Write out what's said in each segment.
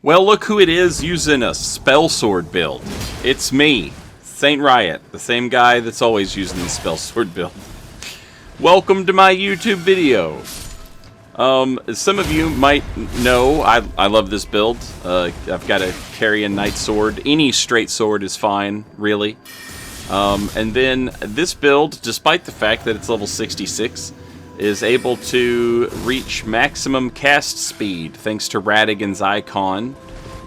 Well, look who it is using a Spellsword build. It's me, Saint Riot, the same guy that's always using the Spellsword build. Welcome to my YouTube video. Some of you might know I love this build. I've got a Carrion Knight sword. Any straight sword is fine, really. And then this build, despite the fact that it's level 66, is able to reach maximum cast speed thanks to Radigan's icon,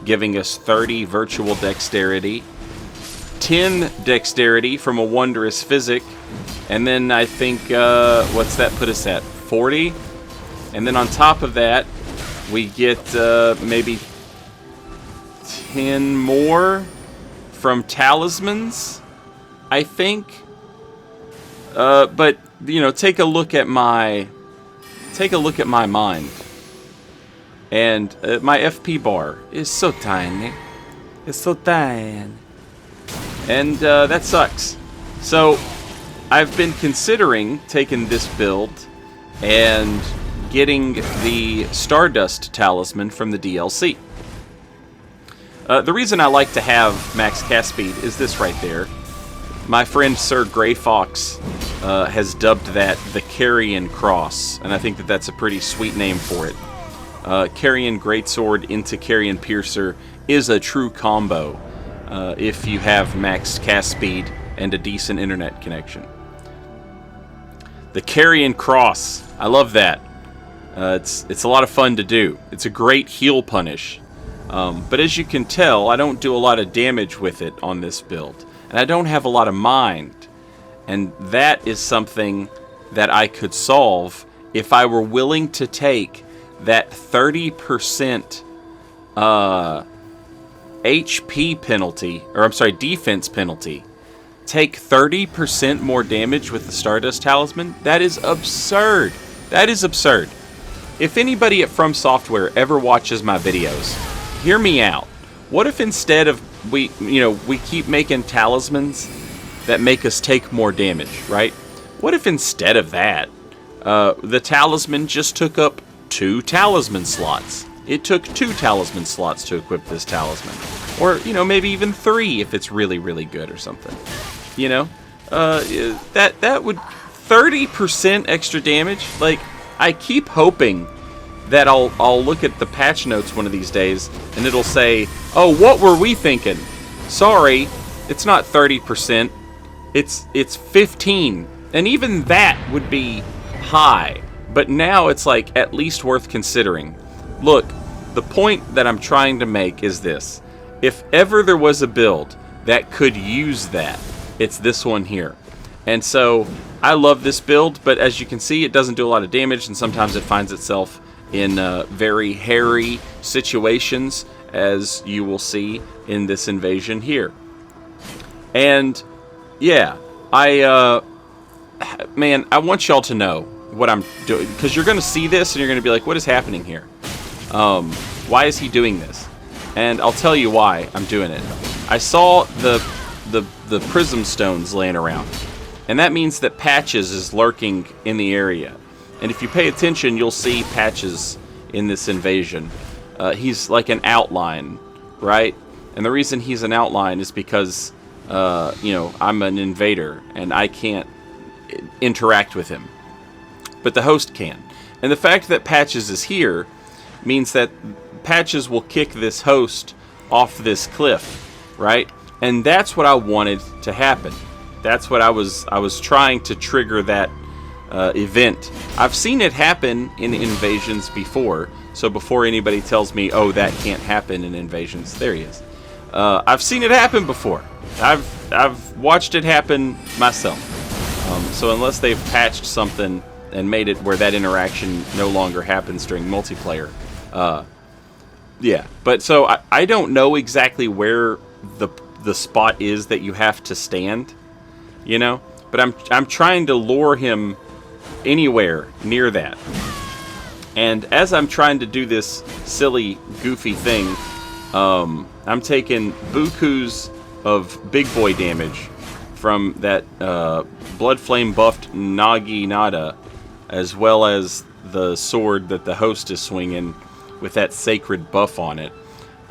giving us 30 virtual dexterity, 10 dexterity from a wondrous physic, and then I think, what's that put us at? 40? And then on top of that, we get maybe 10 more from talismans, I think. But you know, take a look at my mind, and my FP bar is so tiny. It's so tiny, and that sucks. So I've been considering taking this build and getting the Stardust Talisman from the DLC. The reason I like to have max cast speed is this right there. My friend Sir Grey Fox has dubbed that the Carrion Cross, and I think that that's a pretty sweet name for it. Carrion Greatsword into Carrion Piercer is a true combo if you have maxed cast speed and a decent internet connection. The Carrion Cross, I love that. It's a lot of fun to do. It's a great heal punish. But as you can tell, I don't do a lot of damage with it on this build. And I don't have a lot of mind. And that is something that I could solve if I were willing to take that 30% HP penalty, or I'm sorry, defense penalty. Take 30% more damage with the Stardust Talisman? That is absurd. That is absurd. If anybody at From Software ever watches my videos, hear me out. What if instead of we keep making talismans that make us take more damage, right? What if instead of that, the talisman just took up 2 talisman slots? It took 2 talisman slots to equip this talisman. Or, maybe even 3 if it's really, really good or something. That would 30% extra damage. Like, I keep hoping that I'll look at the patch notes one of these days and it'll say, "Oh, what were we thinking? Sorry, it's not 30%. It's 15." And even that would be high. But now it's like at least worth considering. Look, the point that I'm trying to make is this. If ever there was a build that could use that, it's this one here. And so I love this build, but as you can see, it doesn't do a lot of damage, and sometimes it finds itself in very hairy situations, as you will see in this invasion here. And yeah, I want y'all to know what I'm doing, because you're going to see this and you're going to be like, what is happening here? Why is he doing this? And I'll tell you why I'm doing it. I saw the prism stones laying around, and that means that Patches is lurking in the area. And if you pay attention, you'll see Patches in this invasion. He's like an outline, right? And the reason he's an outline is because, I'm an invader, and I can't interact with him. But the host can. And the fact that Patches is here means that Patches will kick this host off this cliff, right? And that's what I wanted to happen. That's what I was trying to trigger that event. I've seen it happen in invasions before, so before anybody tells me, oh, that can't happen in invasions, there he is. I've seen it happen before. I've watched it happen myself. So unless they've patched something and made it where that interaction no longer happens during multiplayer, yeah. But so I don't know exactly where the spot is that you have to stand, but I'm trying to lure him anywhere near that. And as I'm trying to do this silly, goofy thing, I'm taking bukus of big boy damage from that Blood Flame buffed Nagi Nada, as well as the sword that the host is swinging with that sacred buff on it.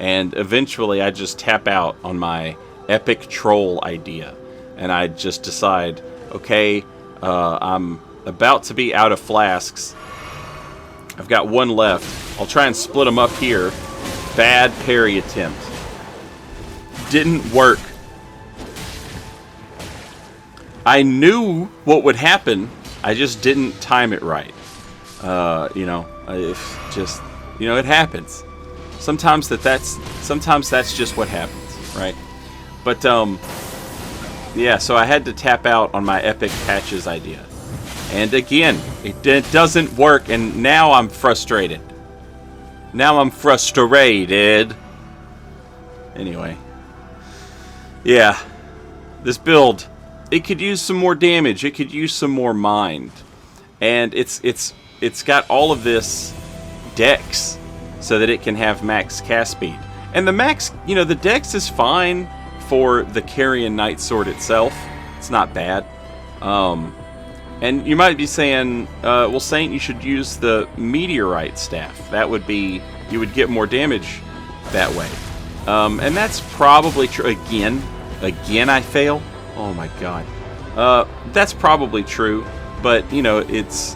And eventually I just tap out on my epic troll idea. And I just decide, okay, I'm about to be out of flasks. I've got one left. I'll try and split them up here. Bad parry attempt. Didn't work. I knew what would happen. I just didn't time it right. You know, it happens. Sometimes that's just what happens, right? But yeah. So I had to tap out on my epic patches idea, and again, it doesn't work. And now I'm frustrated. Anyway, yeah, this build, it could use some more damage. It could use some more mind, and it's got all of this dex so that it can have max cast speed. And the max, you know, the dex is fine for the Carrion Knight Sword itself. It's not bad. And you might be saying, well, Saint, you should use the Meteorite Staff. That would be, you would get more damage that way. And that's probably true. Again, I fail. Oh my god. That's probably true, but you know, it's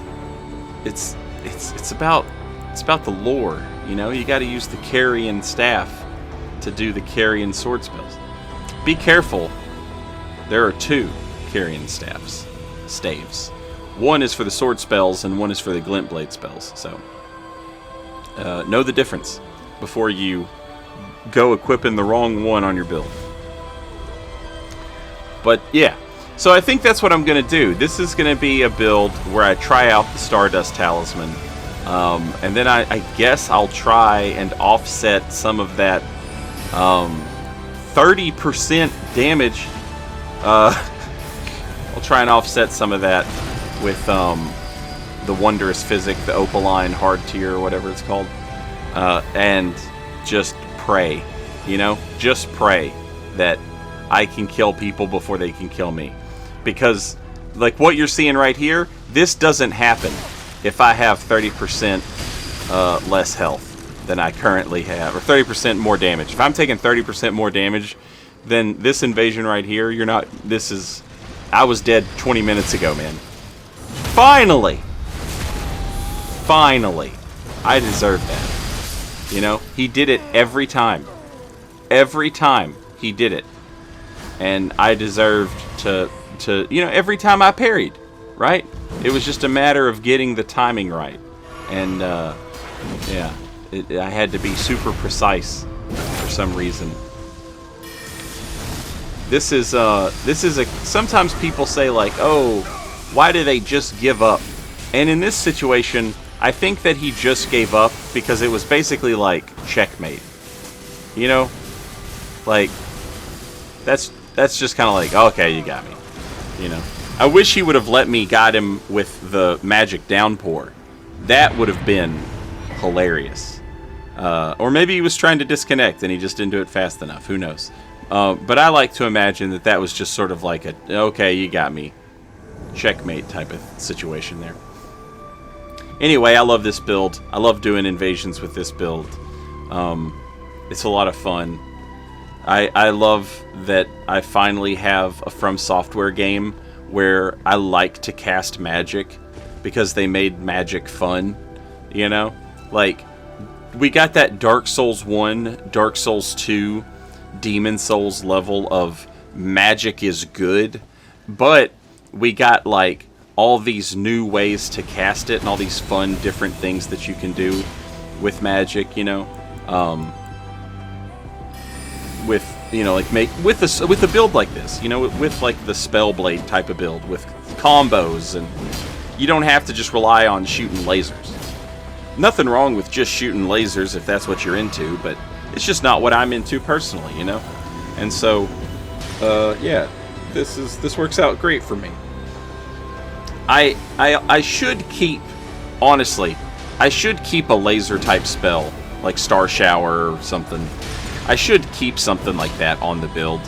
about the lore. You know, you got to use the Carrion Staff to do the Carrion Sword spells. Be careful. There are two Carrion staves. One is for the sword spells, and one is for the glint blade spells. So, know the difference before you go equipping the wrong one on your build. But yeah, so I think that's what I'm going to do. This is going to be a build where I try out the Stardust Talisman, and then I guess I'll try and offset some of that 30% damage. I'll try and offset some of that with the Wondrous Physic, the Opaline Hard Tier, or whatever it's called, and just pray, you know? Just pray that I can kill people before they can kill me. Because, like what you're seeing right here, this doesn't happen if I have 30% less health than I currently have, or 30% more damage. If I'm taking 30% more damage, then this invasion right here, I was dead 20 minutes ago, man. Finally, I deserve that. You know, he did it every time. Every time he did it. And I deserved to, you know, every time I parried, right? It was just a matter of getting the timing right. And, yeah, I had to be super precise for some reason. This is sometimes people say like, oh, why do they just give up? And in this situation, I think that he just gave up because it was basically like checkmate. You know? Like, that's just kind of like, okay, you got me. You know? I wish he would have let me guide him with the magic downpour. That would have been hilarious. Or maybe he was trying to disconnect and he just didn't do it fast enough. Who knows? But I like to imagine that was just sort of like a, okay, you got me, checkmate type of situation there. Anyway, I love this build. I love doing invasions with this build. It's a lot of fun. I love that I finally have a From Software game where I like to cast magic because they made magic fun, you know? Like, we got that Dark Souls 1, Dark Souls 2, Demon Souls level of magic is good, but we got like all these new ways to cast it and all these fun different things that you can do with magic, you know, with, you know, like with a build like this, you know, with like the Spellblade type of build with combos, and you don't have to just rely on shooting lasers. Nothing wrong with just shooting lasers if that's what you're into, but it's just not what I'm into personally, you know? And so, yeah, this works out great for me. I should keep, honestly, I should keep a laser type spell, like Star Shower or something. I should keep something like that on the build,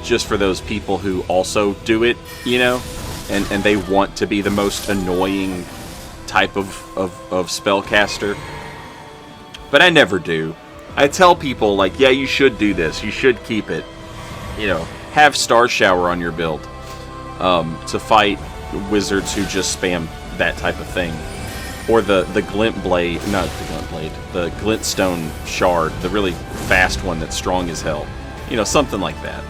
just for those people who also do it, you know? And they want to be the most annoying type of spellcaster. But I never do. I tell people, like, yeah, you should do this. You should keep it. You know, have Star Shower on your build to fight wizards who just spam that type of thing. Or the Glint Blade, not the Glint Blade, the Glintstone Shard, the really fast one that's strong as hell. You know, something like that.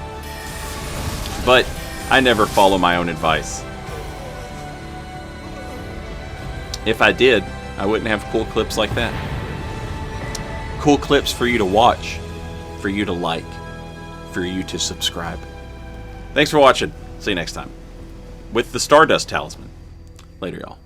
But I never follow my own advice. If I did, I wouldn't have cool clips like that. Cool clips for you to watch, for you to like, for you to subscribe. Thanks for watching. See you next time. With the Stardust Talisman. Later, y'all.